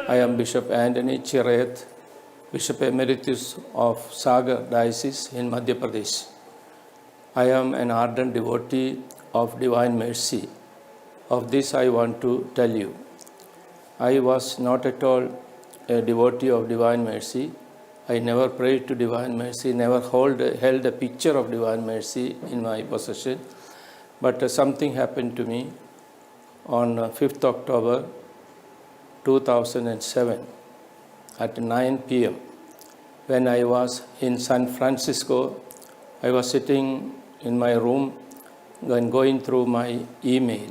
I am Bishop Anthony Chirayat, Bishop Emeritus of Sagar Diocese in Madhya Pradesh. I am an ardent devotee of Divine Mercy. Of this I want to tell you. I was not at all a devotee of Divine Mercy. I never prayed to Divine Mercy, never held a picture of Divine Mercy in my possession. But something happened to me on 5th October 2007 at 9 p.m. when I was in San Francisco. I was sitting in my room and going through my email.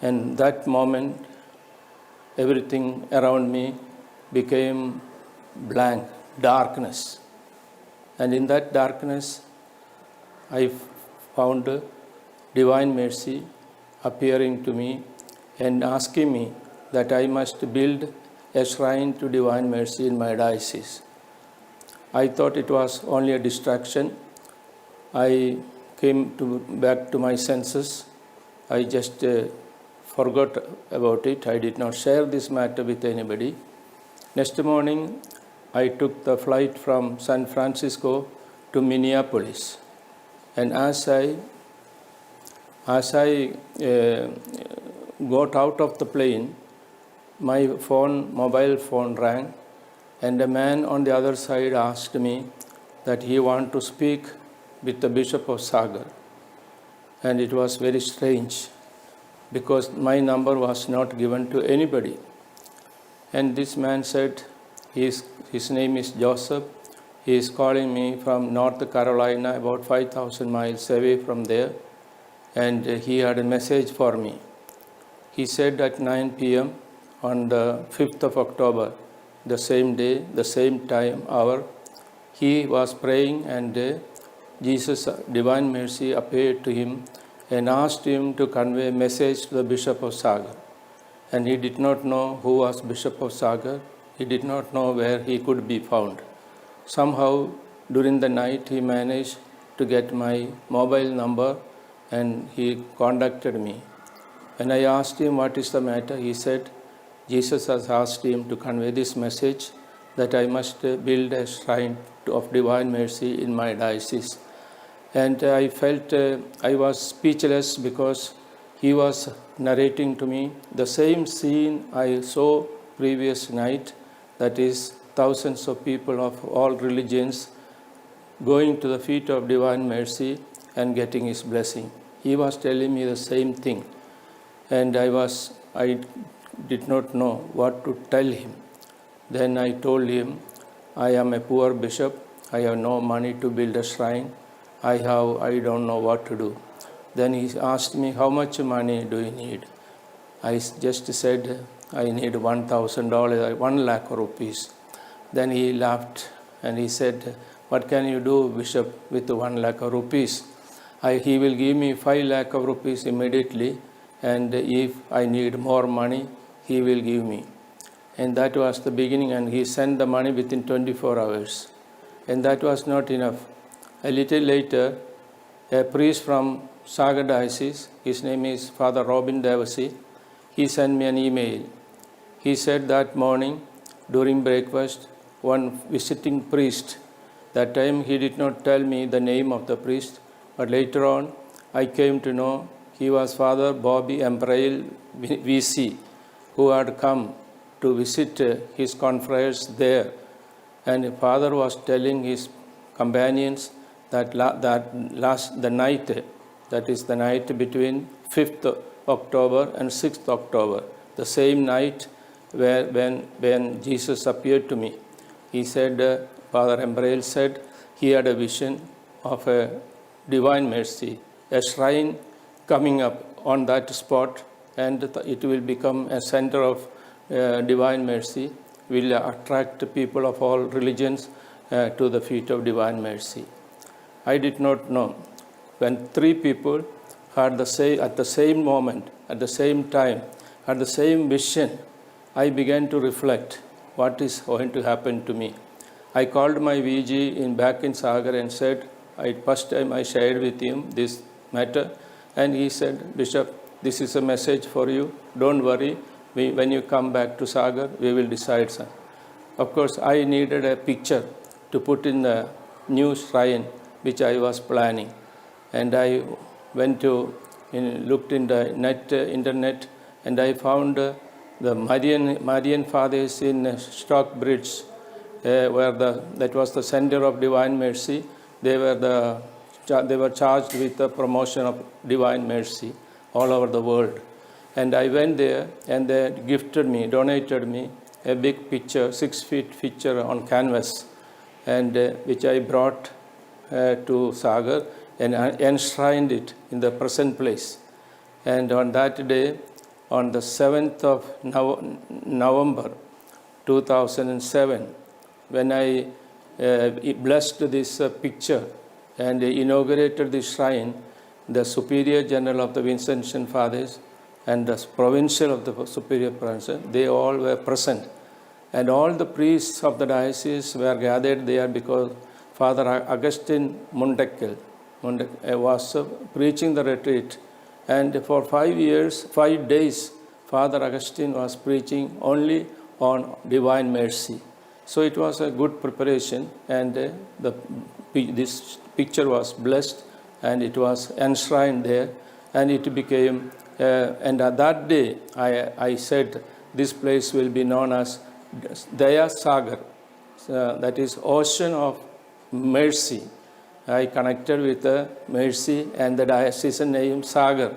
And that moment, everything around me became blank, darkness. And in that darkness, I found Divine Mercy appearing to me and asking me that I must build a shrine to Divine Mercy in my diocese. I thought it was only a distraction. I came back to my senses. I just forgot about it. I did not share this matter with anybody. Next morning, I took the flight from San Francisco to Minneapolis. And as I got out of the plane, my mobile phone rang, and a man on the other side asked me that he wanted to speak with the Bishop of Sagar. And it was very strange because my number was not given to anybody. And this man said, his name is Joseph. He is calling me from North Carolina, about 5,000 miles away from there. And he had a message for me. He said at 9 p.m. on the 5th of October, the same day, the same time, hour, he was praying and Jesus, Divine Mercy, appeared to him and asked him to convey a message to the Bishop of Sagar. And he did not know who was Bishop of Sagar. He did not know where he could be found. Somehow, during the night, he managed to get my mobile number and he contacted me. When I asked him what is the matter, he said, Jesus has asked him to convey this message that I must build a shrine of Divine Mercy in my diocese. And I felt I was speechless because he was narrating to me the same scene I saw previous night, that is thousands of people of all religions going to the feet of Divine Mercy and getting his blessing. He was telling me the same thing, and I did not know what to tell him. Then I told him, I am a poor bishop. I have no money to build a shrine. I don't know what to do. Then he asked me, how much money do you need? I just said, I need $1,000, 1 lakh rupees. Then he laughed and he said, what can you do, Bishop, with 1 lakh rupees? He will give me 5 lakh rupees immediately, and if I need more money, he will give me. And that was the beginning, and he sent the money within 24 hours. And that was not enough. A little later, a priest from Sagar Diocese, his name is Father Robin Devasi, he sent me an email. He said that morning during breakfast, one visiting priest, that time he did not tell me the name of the priest, but later on I came to know he was Father Bobby Embrail VC, who had come to visit his confreres there. And Father was telling his companions that the night, that is the night between 5th October and 6th October, the same night when Jesus appeared to me. He said, Father Embrail said, he had a vision of a Divine Mercy, a shrine coming up on that spot, and it will become a center of Divine Mercy, will attract people of all religions to the feet of Divine Mercy. I did not know. When 3 people had at the same moment, at the same time, had the same vision, I began to reflect what is going to happen to me. I called my VG back in Sagar and said, first time I shared with him this matter, and he said, Bishop, this is a message for you. Don't worry. when you come back to Sagar, we will decide, sir. Of course, I needed a picture to put in the new shrine which I was planning. And I went to, looked in the internet, and I found the Marian Fathers in Stockbridge, where that was the center of Divine Mercy. They were charged with the promotion of Divine Mercy all over the world. And I went there, and they donated me a big picture, 6 feet picture on canvas, and which I brought to Sagar and enshrined it in the present place. And on that day, on the 7th of November 2007, when I blessed this picture and inaugurated the shrine, the Superior General of the Vincentian Fathers and the Provincial of the Superior Provincial, they all were present. And all the priests of the diocese were gathered there because Father Augustine Mundekkel was preaching the retreat. And for 5 days, Father Augustine was preaching only on Divine Mercy. So it was a good preparation, and this picture was blessed, and it was enshrined there, and it became, and at that day, I said, this place will be known as Daya Sagar, that is ocean of mercy. I connected with the mercy and the diocesan name Sagar,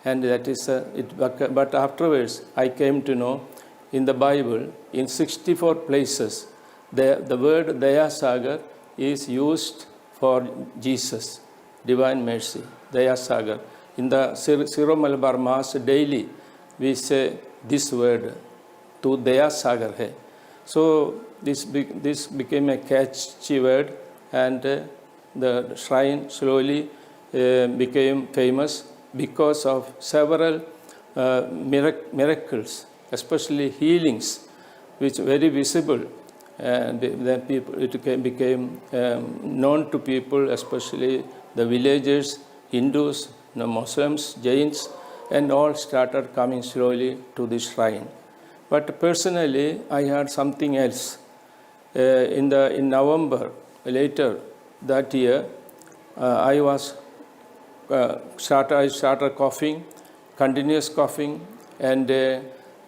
and that is it. But afterwards, I came to know in the Bible, in 64 places, the word Daya Sagar is used for Jesus, Divine Mercy, Daya Sagar. In the Syro-Malabar Mass daily, we say this word, Tu Daya Sagar hai. So this became a catchy word, and the shrine slowly became famous because of several miracles, especially healings, which were very visible, and then it became known to people, especially the villagers, Hindus, the Muslims, Jains, and all started coming slowly to this shrine. But personally, I had something else. In November later that year, I started coughing, continuous coughing, and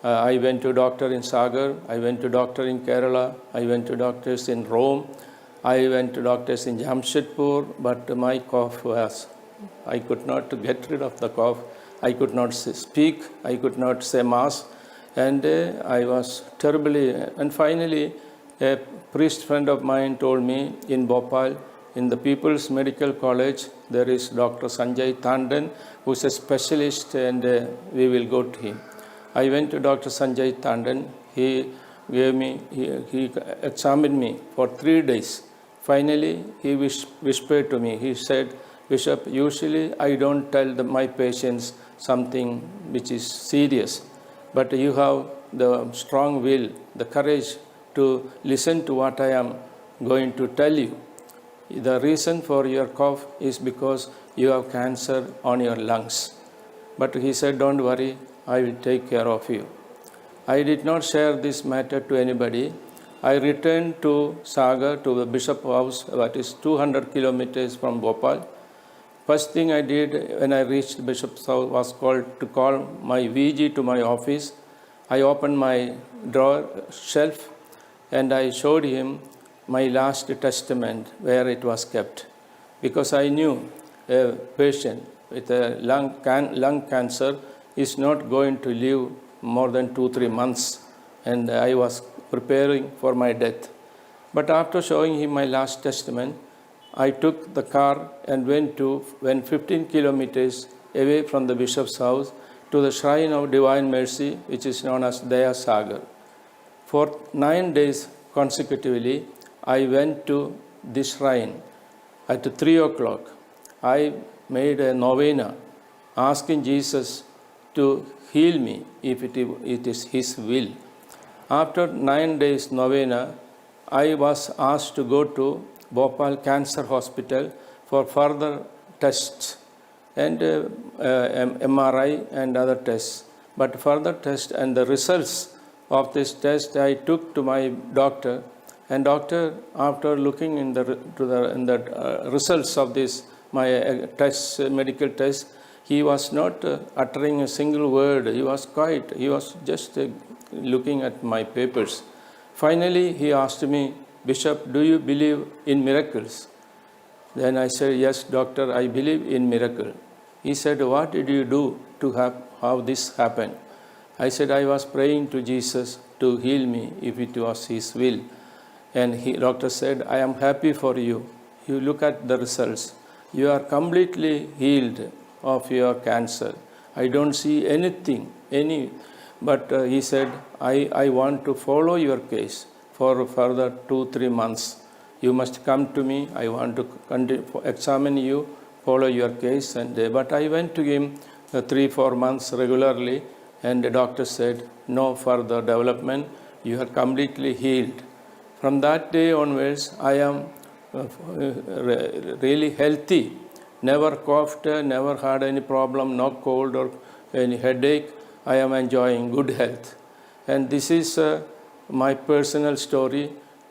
I went to doctor in Sagar, I went to doctor in Kerala, I went to doctors in Rome, I went to doctors in Jamshedpur, but my cough was, I could not get rid of the cough. I could not speak, I could not say Mass, and I was terribly, and finally a priest friend of mine told me in Bhopal, in the People's Medical College, there is Dr. Sanjay Tandon, who is a specialist, and we will go to him. I went to Dr. Sanjay Tandon. He examined me for 3 days. Finally, he whispered to me. He said, Bishop, usually I don't tell my patients something which is serious, but you have the strong will, the courage to listen to what I am going to tell you. The reason for your cough is because you have cancer on your lungs. But he said, don't worry, I will take care of you. I did not share this matter to anybody. I returned to Sagar, to the Bishop House, that is 200 kilometers from Bhopal. First thing I did when I reached Bishop's house was to call my VG to my office. I opened my drawer shelf and I showed him my last testament where it was kept, because I knew a patient with a lung cancer is not going to live more than 2-3 months, and I was preparing for my death. But after showing him my last testament, I took the car and went 15 kilometers away from the bishop's house to the shrine of Divine Mercy, which is known as Daya Sagar. For 9 days consecutively, I went to this shrine at 3 o'clock. I made a novena asking Jesus to heal me if it is His will. After 9 days novena, I was asked to go to Bhopal Cancer Hospital for further tests and MRI and other tests. But further test and the results of this test I took to my doctor, and doctor, after looking in the results of this my test, medical test, he was not uttering a single word. He was quiet. He was just looking at my papers. Finally, he asked me, Bishop, do you believe in miracles? Then I said, yes, doctor, I believe in miracle. He said, what did you do to have how this happened? I said, I was praying to Jesus to heal me if it was his will. And doctor said, I am happy for you. You look at the results. You are completely healed of your cancer. I don't see anything, but he said, I want to follow your case for further 2-3 months. You must come to me. I want to examine you, follow your case. But I went to him 3-4 months regularly, and the doctor said, no further development. You are completely healed. From that day onwards, I am really healthy. Never coughed, never had any problem, no cold or any headache. I am enjoying good health. And this is my personal story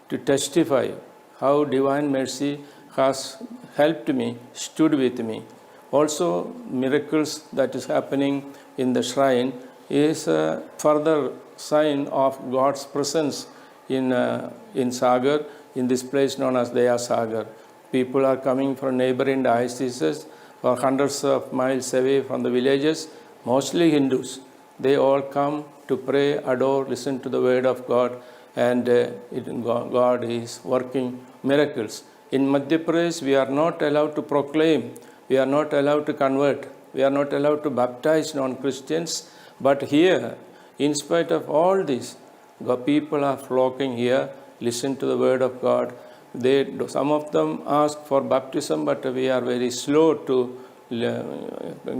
to testify how Divine Mercy has helped me, stood with me. Also, miracles that is happening in the shrine is a further sign of God's presence in Sagar, in this place known as Daya Sagar. People are coming from neighboring dioceses or hundreds of miles away from the villages, mostly Hindus. They all come to pray, adore, listen to the word of God, and God is working miracles. In Madhya Pradesh, we are not allowed to proclaim, we are not allowed to convert, we are not allowed to baptize non-Christians. But here, in spite of all this, people are flocking here, listen to the word of God. Some of them ask for baptism, but we are very slow to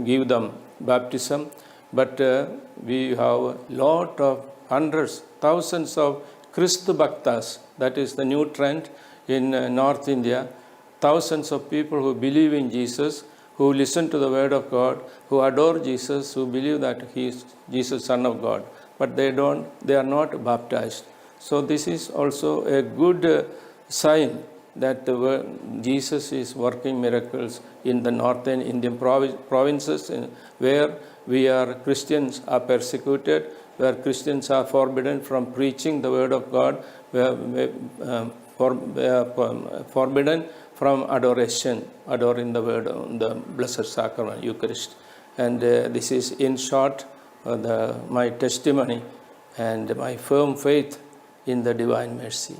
give them baptism. But we have a lot of hundreds, thousands of Christ Bhaktas. That is the new trend in North India. Thousands of people who believe in Jesus, who listen to the word of God, who adore Jesus, who believe that he is Jesus, Son of God. But they are not baptized. So this is also a good sign that Jesus is working miracles in the northern Indian provinces where Christians are persecuted, where Christians are forbidden from preaching the word of God, forbidden from adoring the word, the Blessed Sacrament, Eucharist. And this is in short my testimony and my firm faith in the Divine Mercy.